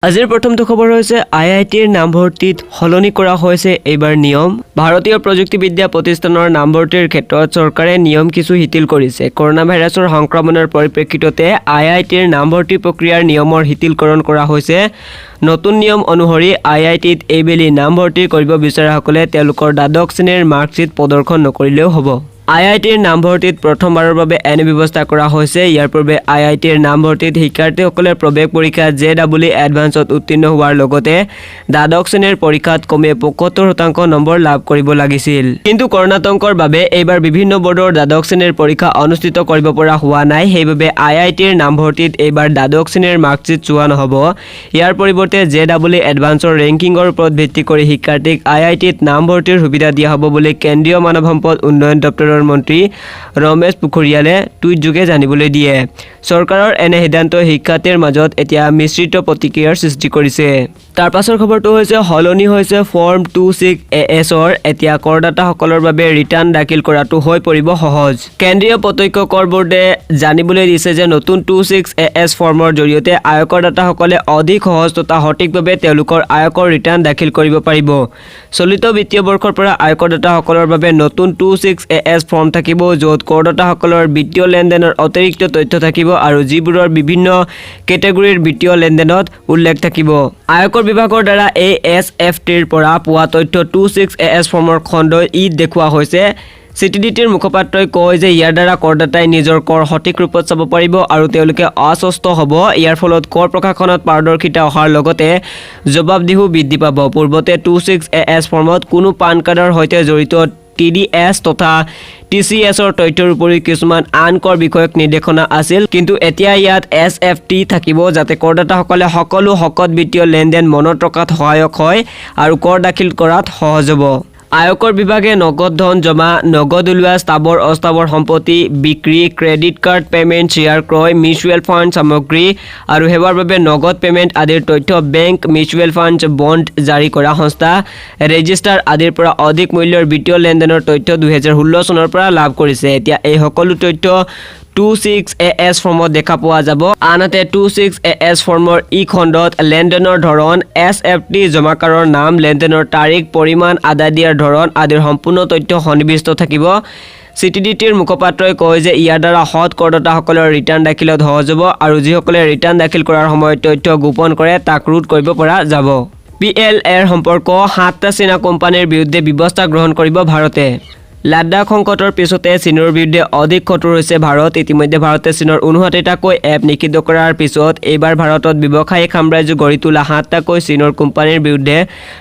আজিৰ প্ৰথমটো খবৰ হৈছে আইআইটিৰ নামভৰ্তিত সলনি কৰা হৈছে এইবাৰ নিয়ম। ভাৰতীয় প্ৰযুক্তিবিদ্যা প্ৰতিষ্ঠানৰ নামভৰ্তিৰ ক্ষেত্ৰত চৰকাৰে নিয়ম কিছু শিথিল কৰিছে। কৰোনা ভাইৰাছৰ সংক্ৰমণৰ পৰিপ্ৰেক্ষিততে আইআইটিৰ নামভৰ্তি প্ৰক্ৰিয়াৰ নিয়মৰ শিথিলকৰণ কৰা হৈছে। নতুন নিয়ম অনুসৰি আইআইটিত এইবেলি নামভৰ্তি কৰিব বিচৰাসকলে তেওঁলোকৰ দ্বাদশ শ্ৰেণীৰ মাৰ্কশ্বিট প্ৰদৰ্শন নকৰিলেও হ'ব। আইআইটিৰ নামভৰ্তিত প্ৰথমবাৰৰ বাবে এনে ব্যৱস্থা কৰা হৈছে। ইয়াৰ পূৰ্বে আইআইটিৰ নামভৰ্তিত শিক্ষাৰ্থীসকলে প্ৰৱেশ পৰীক্ষা JEE এডভান্সত উত্তীৰ্ণ হোৱাৰ লগতে দ্বাদশ শ্ৰেণীৰ পৰীক্ষাত কমে ৭৫% নম্বৰ লাভ কৰিব লাগিছিল। কিন্তু কৰোনাতংকৰ বাবে এইবাৰ বিভিন্ন বৰ্ডৰ দ্বাদশ শ্ৰেণীৰ পৰীক্ষা অনুষ্ঠিত কৰিব পৰা হোৱা নাই। সেইবাবে আইআইটিৰ নামভৰ্তিত এইবাৰ দ্বাদশ শ্ৰেণীৰ মাৰ্কশ্বিট চোৱা নহ'ব। ইয়াৰ পৰিৱৰ্তে JEE এডভান্সৰ ৰেংকিঙৰ ওপৰত ভিত্তি কৰি শিক্ষাৰ্থীক আইআইটিত নামভৰ্তিৰ সুবিধা দিয়া হ'ব বুলি কেন্দ্ৰীয় মানৱ সম্পদ উন্নয়ন দপ্তৰৰ মন্ত্ৰী ৰমেশ পোখৰিয়ালে টুইটযোগে জানিবলৈ দিয়ে। চৰকাৰৰ এনে সিদ্ধান্তই শিক্ষাৰ্থীৰ মাজত এতিয়া মিশ্ৰিত প্ৰতিক্ৰিয়াৰ সৃষ্টি কৰিছে। তাৰ পাছৰ খবৰটো হৈছে সলনি হৈছে ফৰ্ম 26AS-ৰ। এতিয়া কৰদাতাসকলৰ বাবে ৰিটাৰ্ণ দাখিল কৰাটো হৈ পৰিব সহজ। কেন্দ্ৰীয় প্ৰত্যক্ষ কৰ বোৰ্ডে জানিবলৈ দিছে যে নতুন 26AS ফৰ্মৰ জৰিয়তে আয়কৰদাতাসকলে অধিক সহজ তথা সঠিকভাৱে তেওঁলোকৰ আয়কৰ ৰিটাৰ্ণ দাখিল কৰিব পাৰিব। চলিত বিত্তীয় বৰ্ষৰ পৰা আয়কৰদাতাসকলৰ বাবে নতুন 26AS ফৰ্ম থাকিব, য'ত কৰদাতাসকলৰ বিত্তীয় লেনদেনৰ অতিৰিক্ত তথ্য থাকিব আৰু যিবোৰৰ বিভিন্ন কেটেগৰীৰ বিত্তীয় লেনদেনত উল্লেখ থাকিব। আয়কৰ বিভাগৰ দ্বাৰা এই SFTৰ পৰা পোৱা তথ্য 26AS ফৰ্মৰ খণ্ডই ইত দেখুওৱা হৈছে। CTDTৰ মুখপাত্ৰই কয় যে ইয়াৰ দ্বাৰা কৰদাতাই নিজৰ কৰ সঠিক ৰূপত চাব পাৰিব আৰু তেওঁলোকে আশ্বস্ত হ'ব। ইয়াৰ ফলত কৰ প্ৰশাসনত পাৰদৰ্শিতা অহাৰ লগতে জবাবদিহিও বৃদ্ধি পাব। পূৰ্বতে 26AS ফৰ্মত কোনো পান কাৰ্ডৰ সৈতে জড়িত TDS তথা TCSৰ তথ্যৰ উপৰিও কিছুমান আন কৰ বিষয়ক নিৰ্দেশনা আছিল, কিন্তু এতিয়া ইয়াত SFT থাকিব যাতে কৰদাতাসকলে সকলো শকত বিত্তীয় লেনদেন মনত ৰখাত সহায়ক হয় আৰু কৰ দাখিল কৰাত সহজ হ'ব। আয়কৰ বিভাগে নগদ ধন জমা, নগদ উলিওৱা, স্থাবৰ অস্থাবৰ সম্পত্তি বিক্ৰী, ক্ৰেডিট কাৰ্ড পেমেণ্ট, শ্বেয়াৰ ক্ৰয়, মিউচুৱেল ফাণ্ড সামগ্ৰী আৰু সেৱাৰ বাবে নগদ পেমেণ্ট আদিৰ তথ্য, বেংক, মিউচুৱেল ফাণ্ড, বণ্ড জাৰি কৰা সংস্থা, ৰেজিষ্টাৰ আদিৰ পৰা অধিক মূল্যৰ বিত্তীয় লেনদেনৰ তথ্য 2016 চনৰ পৰা লাভ কৰিছে। এতিয়া এই সকলো তথ্য 26AS ফৰ্মত দেখা পোৱা যাব। আনহাতে 26AS ফৰ্মৰ ই খণ্ডত লেনদেনৰ ধৰণ, SFT জমাকাৰৰ নাম, লেনদেনৰ তাৰিখ, পৰিমাণ, আদায় দিয়াৰ ধৰণ আদিৰ সম্পূৰ্ণ তথ্য সন্নিৱিষ্ট থাকিব। CTDTৰ মুখপাত্ৰই কয় যে ইয়াৰ দ্বাৰা সৎ কৰদাতাসকলৰ ৰিটাৰ্ণ দাখিলত সহজ হ'ব আৰু যিসকলে ৰিটাৰ্ণ দাখিল কৰাৰ সময়ত তথ্য গোপন কৰে তাক ৰোধ কৰিব পৰা যাব। PLAৰ সম্পৰ্ক 7টা চীনা কোম্পানীৰ বিৰুদ্ধে ব্যৱস্থা গ্ৰহণ কৰিব ভাৰতে। লাডাখ সংকটৰ পিছতে চীনৰ বিৰুদ্ধে অধিক কঠোৰ হৈছে ভাৰত। ইতিমধ্যে ভাৰতে চীনৰ 59টাকৈ এপ নিষিদ্ধ কৰাৰ পিছত এইবাৰ ভাৰতত ব্যৱসায়িক সাম্ৰাজ্য গঢ়ি তোলা 7টাকৈ চীনৰ কোম্পানীৰ বিৰুদ্ধে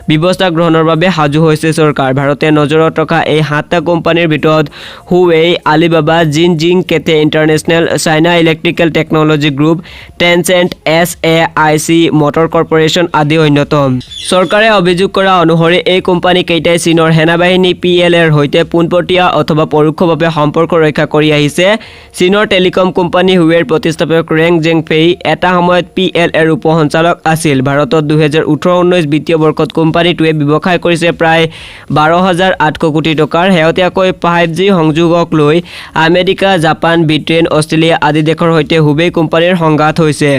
ব্যৱস্থা গ্ৰহণৰ বাবে সাজু হৈছে চৰকাৰ। ভাৰতে নজৰত ৰখা এই 7টা কোম্পানীৰ ভিতৰত হুৱেই, আলিবাবা, জিনজিং, Cathay International, China electrical technology group, Tencent, SAIC motor corporation আদি অন্যতম। চৰকাৰে অভিযোগ কৰা অনুসৰি এই কোম্পানীকেইটাই চীনৰ সেনাবাহিনী PLAৰ সৈতে পোনপটীয়া অথবা পৰোক্ষভাৱে সম্পৰ্ক ৰক্ষা কৰি আহিছে। চীনৰ টেলিকম কোম্পানী হুৱেইৰ প্ৰতিষ্ঠাপক ৰেং জেংফেই এটা সময়ত PLAৰ উপ সঞ্চালক আছিল। ভাৰতত 2018-19 বিত্তীয় বৰ্ষত কোম্পানীটোৱে ব্যৱসায় কৰিছে প্ৰায় 12,800 কোটি টকাৰ। শেহতীয়াকৈ 5G সংযোগক লৈ আমেৰিকা, জাপান, ব্ৰিটেইন, অষ্ট্ৰেলিয়া আদি দেশৰ সৈতে হুৱেই কোম্পানীৰ সংঘাত হৈছে।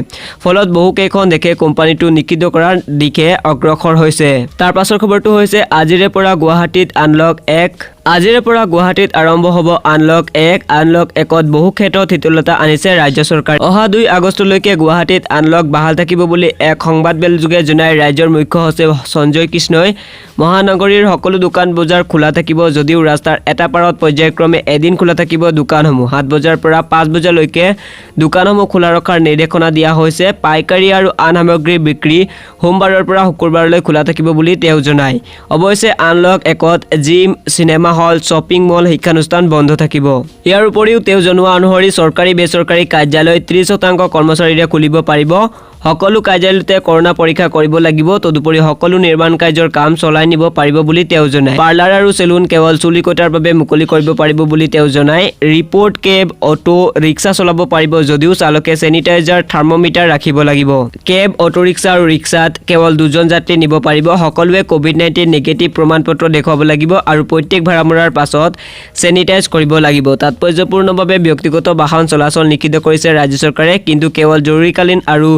ফলত বহুকেইখন দেশে কোম্পানীটো নিষিদ্ধ কৰাৰ দিশে অগ্ৰসৰ হৈছে। তাৰ পাছৰ খবৰটো হৈছে আজিৰে পৰা গুৱাহাটীত আনলক 1। আজিৰে পৰা গুৱাহাটীত আৰম্ভ হ'ব আনলক 1। আনলক 1ত বহু ক্ষেত্ৰত শিথিলতা আনিছে ৰাজ্য চৰকাৰে। অহা 2 আগষ্টলৈকে গুৱাহাটীত আনলক বাহাল থাকিব বুলি এক সংবাদমেলযোগে জনাই ৰাজ্যৰ মুখ্য সচিব সঞ্জয় কৃষ্ণই। মহানগৰীৰ সকলো দোকান বজাৰ খোলা থাকিব যদিও ৰাস্তাৰ এটা পাৰত পৰ্যায়ক্ৰমে এদিন খোলা থাকিব দোকানসমূহ। 7 বজাৰ পৰা 5 বজালৈকে দোকানসমূহ খোলা ৰখাৰ নিৰ্দেশনা দিয়া হৈছে। পাইকাৰী আৰু আন সামগ্ৰীৰ বিক্ৰী সোমবাৰৰ পৰা শুকুৰবাৰলৈ খোলা থাকিব বুলি তেওঁ জনায়। অৱশ্যে আনলক 1ত gym, cinema hall, shopping mall, শিক্ষানুষ্ঠান বন্ধ থাকিব। ইয়াৰ উপৰিও তেওঁ জনোৱা অনুসৰি চৰকাৰী বেচৰকাৰী কাৰ্যালয় 30% কৰ্মচাৰীৰে খুলিব পাৰিব। সকলো কাৰ্যালয়তে কৰোনা পৰীক্ষা কৰিব লাগিব। তদুপৰি সকলো নিৰ্মাণ কাৰ্যৰ কাম চলাই নিব পাৰিব বুলি তেওঁ জনায়। পাৰ্লাৰ আৰু চেলুন কেৱল চুলি কটাৰ বাবে মুকলি কৰিব পাৰিব বুলি তেওঁ জনায়। ৰিপৰ্ট, কেব, অটো ৰিক্সা চলাব পাৰিব যদিও চালকে চেনিটাইজাৰ, থাৰ্মোমিটাৰ ৰাখিব লাগিব। কেব, অটো ৰিক্সা আৰু ৰিক্সাত কেৱল 2জন যাত্ৰী নিব পাৰিব। সকলোৱে COVID-19 নিগেটিভ প্ৰমাণপত্ৰ দেখুৱাব লাগিব আৰু প্ৰত্যেক ভাড়ামৰাৰ পাছত চেনিটাইজ কৰিব লাগিব। তাৎপৰ্যপূৰ্ণভাৱে ব্যক্তিগত বাহন চলাচল নিষিদ্ধ কৰিছে ৰাজ্য চৰকাৰে, কিন্তু কেৱল জৰুৰীকালীন আৰু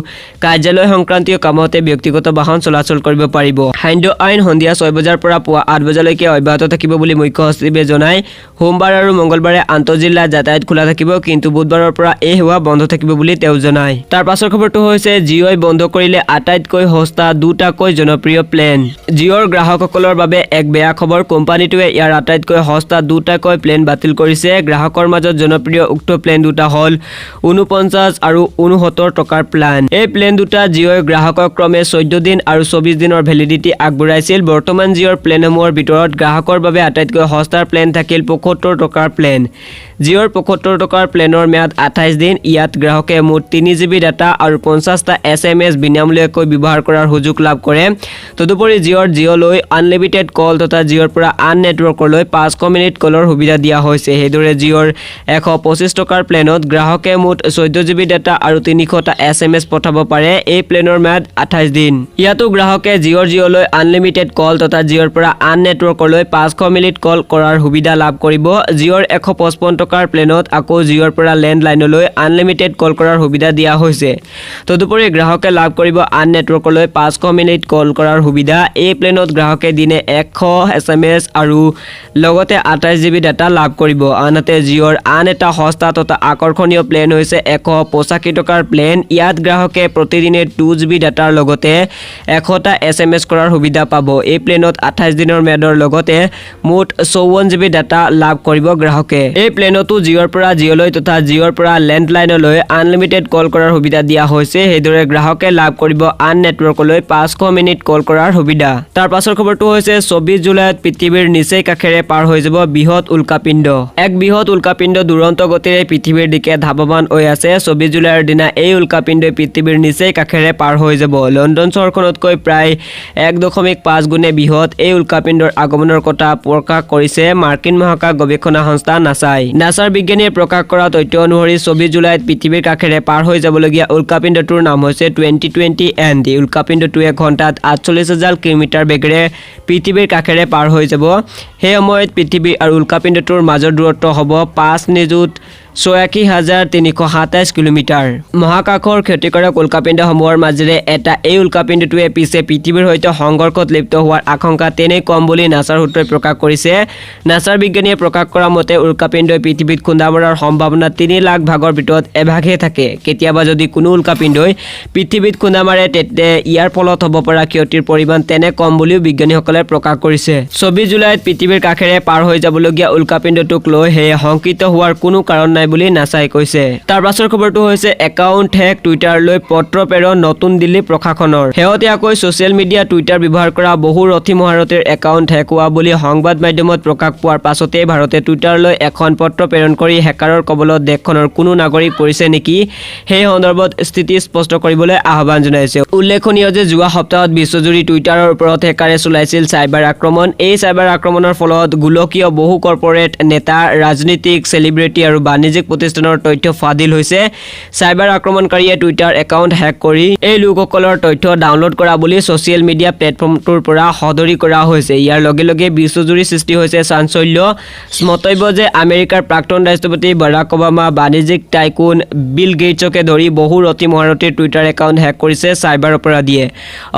কাৰ্যালয় সংক্ৰান্তীয় কামতে ব্যক্তিগত বাহন চলাচল কৰিব পাৰিব। সান্ধ্য আইন সন্ধিয়া 6 বজাৰ পৰা পুৱা 8 বজালৈকে অব্যাহত থাকিব বুলি মুখ্য সচিবে জনায়। সোমবাৰ আৰু মঙ্গলবাৰে আন্তঃজিলা যাতায়াত খোলা থাকিব, কিন্তু বুধবাৰৰ পৰা এই সেৱা বন্ধ থাকিব বুলি তেওঁ জনায়। তাৰ পাছৰ খবৰটো হৈছে জিঅ'ই বন্ধ কৰিলে আটাইতকৈ সস্তা দুটাকৈ জনপ্ৰিয় প্লেন। জিঅ'ৰ গ্ৰাহকসকলৰ বাবে এক বেয়া খবৰ, কোম্পানীটোৱে ইয়াৰ আটাইতকৈ সস্তা দুটাকৈ প্লেন বাতিল কৰিছে। গ্ৰাহকৰ মাজত জনপ্ৰিয় উক্ত প্লেন দুটা হ'ল 49 আৰু 69 টকাৰ প্লেন। এই প্লেন দুটা জিঅ'ই গ্ৰাহকক ক্ৰমে 14 দিন আৰু 24 দিনৰ ভেলিডিটি আগবঢ়াইছিল। বৰ্তমান জিঅ'ৰ প্লেনসমূহৰ ভিতৰত গ্ৰাহকৰ বাবে আটাইতকৈ সস্তাৰ প্লেন থাকিল 75 টকাৰ প্লেন। জিঅ'ৰ 75 টকাৰ প্লেনৰ ম্যাদ 28 দিন। ইয়াত গ্ৰাহকে মুঠ 3 GB ডাটা আৰু 50টা SMS বিনামূলীয়াকৈ ব্যৱহাৰ কৰাৰ সুযোগ লাভ কৰে। তদুপৰি জিঅ'লৈ আনলিমিটেড কল তথা জিঅ'ৰ পৰা আন নেটৱৰ্কলৈ 500 মিনিট কলৰ সুবিধা দিয়া হৈছে। সেইদৰে জিঅ'ৰ 125 টকাৰ প্লেনত গ্ৰাহকে মুঠ 14 GB ডাটা আৰু 300টা SMS পঠাব পাৰে। এই প্লেনৰ ম্যাদ 28 দিন। ইয়াতো গ্ৰাহকে জিঅ'লৈ আনলিমিটেড কল তথা জিঅ'ৰ পৰা আন নেটৱৰ্কলৈ 500 মিনিট কল কৰাৰ সুবিধা লাভ কৰিব। জিঅ'ৰ 155 টকাৰ প্লেনত আকৌ জিঅ'ৰ পৰা লেণ্ডলাইনলৈ আনলিমিটেড কল কৰাৰ সুবিধা দিয়া হৈছে। তদুপৰি গ্ৰাহকে লাভ কৰিব আন নেটৱৰ্কলৈ 500 মিনিট কল কৰাৰ সুবিধা। এই প্লেনত গ্ৰাহকে দিনে 100 SMS আৰু লগতে 28 GB ডাটা লাভ কৰিব। আনহাতে জিঅ'ৰ আন এটা সস্তা তথা আকৰ্ষণীয় প্লেন হৈছে 185 টকাৰ প্লেন। ইয়াত গ্ৰাহকে প্ৰতিদিনে 2 GB ডাটাৰ লগতে 100টা SMS কৰাৰ সুবিধা পাব। এই প্লেনত 28 দিনৰ ম্যাদৰ লগতে মুঠ 54 GB ডাটা লাভ কৰিব গ্ৰাহকে। এই প্লেনতো জিঅ'ৰ পৰা জিঅ'লৈ তথা জিঅ'ৰ পৰা লেণ্ডলাইনলৈ আনলিমিটেড কল কৰাৰ সুবিধা দিয়া হৈছে। সেইদৰে গ্ৰাহকে লাভ কৰিব আন নেটৱৰ্কলৈ 500 মিনিট কল কৰাৰ সুবিধা। তাৰ পাছৰ খবৰটো হৈছে 24 জুলাইত পৃথিৱীৰ নিচেই কাষেৰে পাৰ হৈ যাব বৃহৎ উল্কাপিণ্ড। এক বৃহৎ উল্কাপিণ্ড দুৰন্ত গতিৰে পৃথিৱীৰ দিশে ধাৱমান হৈ আছে। 24 জুলাইৰ দিনা এই উল্কাপিণ্ডই পৃথিৱীৰ নিচেই কাষেৰে পাৰ হৈ যাব। লণ্ডন চহৰখনতকৈ প্ৰায় 1.5 গুণে বৃহৎ এই উল্কাপিণ্ডৰ আগমনৰ কথা প্ৰকাশ কৰিছে মাৰ্কিন মহাকাশ গৱেষণা সংস্থা নাছাই। নাছাৰ বিজ্ঞানীয়ে প্ৰকাশ কৰা তথ্য অনুসৰি 24 জুলাইত পৃথিৱীৰ কাষেৰে পাৰ হৈ যাবলগীয়া উল্কাপিণ্ডটোৰ নাম হৈছে 2020 ND। উল্কাপিণ্ডটোৱে ঘণ্টাত 48,000 কিলোমিটাৰ বেগেৰে পৃথিৱীৰ কাষেৰে পাৰ হৈ যাব। সেই সময়ত পৃথিৱী আৰু উল্কাপিণ্ডটোৰ মাজৰ দূৰত্ব হ'ব 5,86,327 কিলোমিটাৰ। মহাকাশৰ ক্ষতিকাৰক উল্কাপিণ্ডসমূহৰ মাজেৰে এটা এই উল্কাপিণ্ডটোৱে পিছে পৃথিৱীৰ সৈতে সংঘৰ্ষত লিপ্ত হোৱাৰ আশংকা তেনেই কম বুলি নাছাৰ সূত্ৰই প্ৰকাশ কৰিছে। নাছাৰ বিজ্ঞানীয়ে প্ৰকাশ কৰা মতে উল্কাপিণ্ডই পৃথিৱীত খুন্দা মৰাৰ সম্ভাৱনা 3 লাখ ভাগৰ ভিতৰত এভাগহে থাকে। কেতিয়াবা যদি কোনো উল্কাপিণ্ডই পৃথিৱীত খুন্দা মাৰে তেন্তে ইয়াৰ ফলত হ'ব পৰা ক্ষতিৰ পৰিমাণ তেনে কম বুলিও বিজ্ঞানীসকলে প্ৰকাশ কৰিছে। 24 জুলাইত পৃথিৱীৰ কাষেৰে পাৰ হৈ যাবলগীয়া উল্কাপিণ্ডটোক লৈ সেয়ে শংকিত হোৱাৰ কোনো কাৰণ নাই বুলি নাছাই কৈছে। তাৰ পাছৰ খবৰটো হৈছে একাউণ্ট হেক, টুইটাৰলৈ পত্ৰ প্ৰেৰণ নতুন দিল্লী প্ৰশাসনৰ। শেহতীয়াকৈ ছ'চিয়েল মিডিয়া টুইটাৰ ব্যৱহাৰ কৰা বহু ৰথী মহাৰথীৰ একাউণ্ট হেক হোৱা বুলি সংবাদ মাধ্যমত প্ৰকাশ পোৱাৰ পাছতেই ভাৰতে টুইটাৰলৈ এখন পত্ৰ প্ৰেৰণ কৰি হেকাৰৰ কবলত দেশখনৰ কোনো নাগৰিক পৰিছে নেকি সেই সন্দৰ্ভত স্থিতি স্পষ্ট কৰিবলৈ আহ্বান জনাইছে। উল্লেখনীয় যে যোৱা সপ্তাহত বিশ্বজুৰি টুইটাৰৰ ওপৰত হেকাৰে চলাইছিল চাইবাৰ আক্ৰমণ। এই চাইবাৰ আক্ৰমণৰ ফলত গোলকীয় বহু কৰ্পৰেট নেতা, ৰাজনীতিক, চেলিব্ৰিটি আৰু বাণিজ্যিক প্ৰতিষ্ঠানৰ তথ্য ফাদিল হৈছে। চাইবাৰ আক্ৰমণকাৰীয়ে টুইটাৰ একাউণ্ট হেক কৰি এই লোকসকলৰ তথ্য ডাউনলোড কৰা বুলি ছ'চিয়েল মিডিয়া প্লেটফৰ্মটোৰ পৰা সদৰি কৰা হৈছে। ইয়াৰ লগে লগে বিশ্বজুৰি সৃষ্টি হৈছে চাঞ্চল্য। স্মতব্য যে আমেৰিকাৰ প্ৰাক্তন ৰাষ্ট্ৰপতি বাৰাক ওবামা, বাণিজ্যিক টাইকুন বিল গেটছকে ধৰি বহু ৰথী মহাৰথীৰ টুইটাৰ একাউণ্ট হেক কৰিছে চাইবাৰ অপৰাধীয়ে।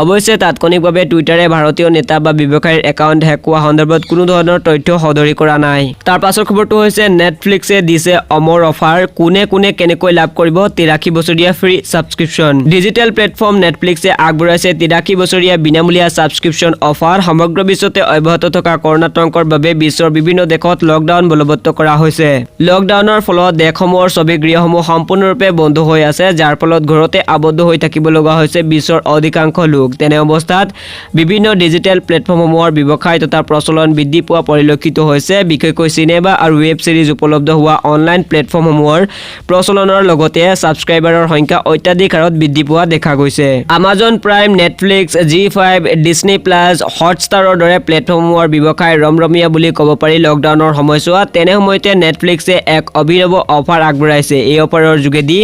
অৱশ্যে তাৎক্ষণিকভাৱে টুইটাৰে ভাৰতীয় নেতা বা ব্যৱসায়ীৰ একাউণ্ট হেক হোৱা সন্দৰ্ভত কোনো ধৰণৰ তথ্য সদৰি কৰা নাই। তাৰ পাছৰ খবৰটো হৈছে নেটফ্লিক্সে দিছে অমৰ অফাৰ। কোনে কেনেকৈ লাভ কৰিব 83 বছৰীয়া ফ্ৰী ছাবস্ক্ৰিপশ্যন। ডিজিটেল প্লেটফৰ্ম নেটফ্লিক্সে আগবঢ়াইছে 83 বছৰীয়া বিনামূলীয়া ছাবস্ক্ৰিপশ্যন অফাৰ। সমগ্ৰ বিশ্বতে অব্যাহত থকা কৰোণাতংকৰ বাবে বিশ্বৰ বিভিন্ন দেশত লকডাউন বলৱৎ কৰা হৈছে। লকডাউনৰ ফলত দেশসমূহৰ ছবি গৃহসমূহ সম্পূৰ্ণৰূপে বন্ধ হৈ আছে, যাৰ ফলত ঘৰতে আবদ্ধ হৈ থাকিব লগা হৈছে বিশ্বৰ অধিকাংশ লোক। তেনে অৱস্থাত বিভিন্ন ডিজিটেল প্লেটফৰ্মসমূহৰ ব্যৱসায় তথা প্ৰচলন বৃদ্ধি পোৱা পৰিলক্ষিত হৈছে। বিশেষকৈ চিনেমা আৰু ৱেব ছিৰিজ উপলব্ধ হোৱা অনলাইন প্লেটফৰ্মসমূহৰ প্ৰচলনৰ লগতে ছাবস্ক্ৰাইবাৰৰ সংখ্যা অত্যাধিক হাৰত বৃদ্ধি পোৱা দেখা গৈছে। Amazon Prime, Netflix, G5, Disney plus, হটষ্টাৰৰ দৰে প্লেটফৰ্মসমূহৰ ব্যৱসায় ৰমৰমীয়া বুলি ক'ব পাৰি। লকডাউনৰ সময়ছোৱাত তেনে সময়তে নেটফ্লিক্সে এক অভিনৱ অফাৰ আগবঢ়াইছে। এই অফাৰৰ যোগেদি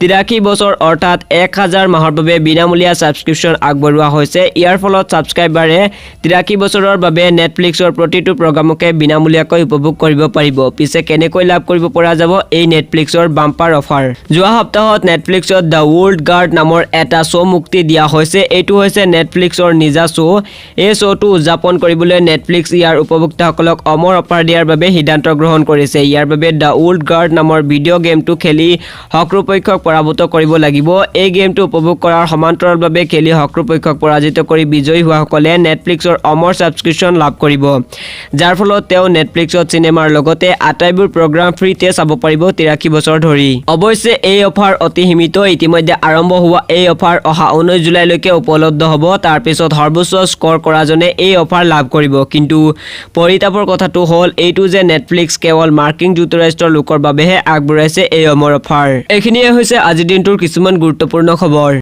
83 বছৰ অৰ্থাৎ 1000 মাহৰ বাবে বিনামূলীয়া ছাবস্ক্ৰিপশ্যন আগবঢ়োৱা হৈছে। ইয়াৰ ফলত ছাবস্ক্ৰাইবাৰে 83 বছৰৰ বাবে নেটফ্লিক্সৰ প্ৰতিটো প্ৰগ্ৰামকে বিনামূলীয়াকৈ উপভোগ কৰিব পাৰিব। পিছে কেনেকৈ লাভ কৰিব পৰা যাব যাব এই নেটফ্লিক্সৰ বাম্পাৰ অফাৰ। যোৱা সপ্তাহত নেটফ্লিক্সত দ্য ওল্ড গাৰ্ড নামৰ এটা শ্ব' মুক্তি দিয়া হৈছে। এইটো হৈছে নেটফ্লিক্সৰ নিজা শ্ব'। এই শ্ব'টো উদযাপন কৰিবলৈ নেটফ্লিক্স ইয়াৰ উপভোক্তাসকলক অমৰ অফাৰ দিয়াৰ বাবে সিদ্ধান্ত গ্ৰহণ কৰিছে। ইয়াৰ বাবে দ্য ওল্ড গাৰ্ড নামৰ ভিডিঅ' গেমটো খেলি শত্ৰুপক্ষক পৰাভূত কৰিব লাগিব। এই গেমটো উপভোগ কৰাৰ সমান্তৰালভাৱে খেলি শত্ৰুপক্ষক পৰাজিত কৰি বিজয়ী হোৱাসকলে নেটফ্লিক্সৰ অমৰ ছাবস্ক্ৰিপশ্যন লাভ কৰিব, যাৰ ফলত তেওঁ নেটফ্লিক্সত চিনেমাৰ লগতে আটাইবোৰ প্ৰগ্ৰাম ফ্ৰীতে চাব পাৰিব 83 বছৰ ধৰি। অৱশ্যে এই অফাৰ অতি সীমিত। ইতিমধ্যে আৰম্ভ হোৱা এই অফাৰ অহা 19 জুলাইলৈকে উপলব্ধ হ'ব। তাৰ পিছত সৰ্বোচ্চ স্ক'ৰ কৰাজনে এই অফাৰ লাভ কৰিব। কিন্তু পৰিতাপৰ কথাটো হ'ল এইটো যে নেটফ্লিক্স কেৱল মাৰ্কিন যুক্তৰাষ্ট্ৰৰ লোকৰ বাবেহে আগবঢ়াইছে এই অমৰ অফাৰ। এইখিনিয়ে হৈছে আজিৰ দিনটোৰ কিছুমান গুৰুত্বপূৰ্ণ খবৰ।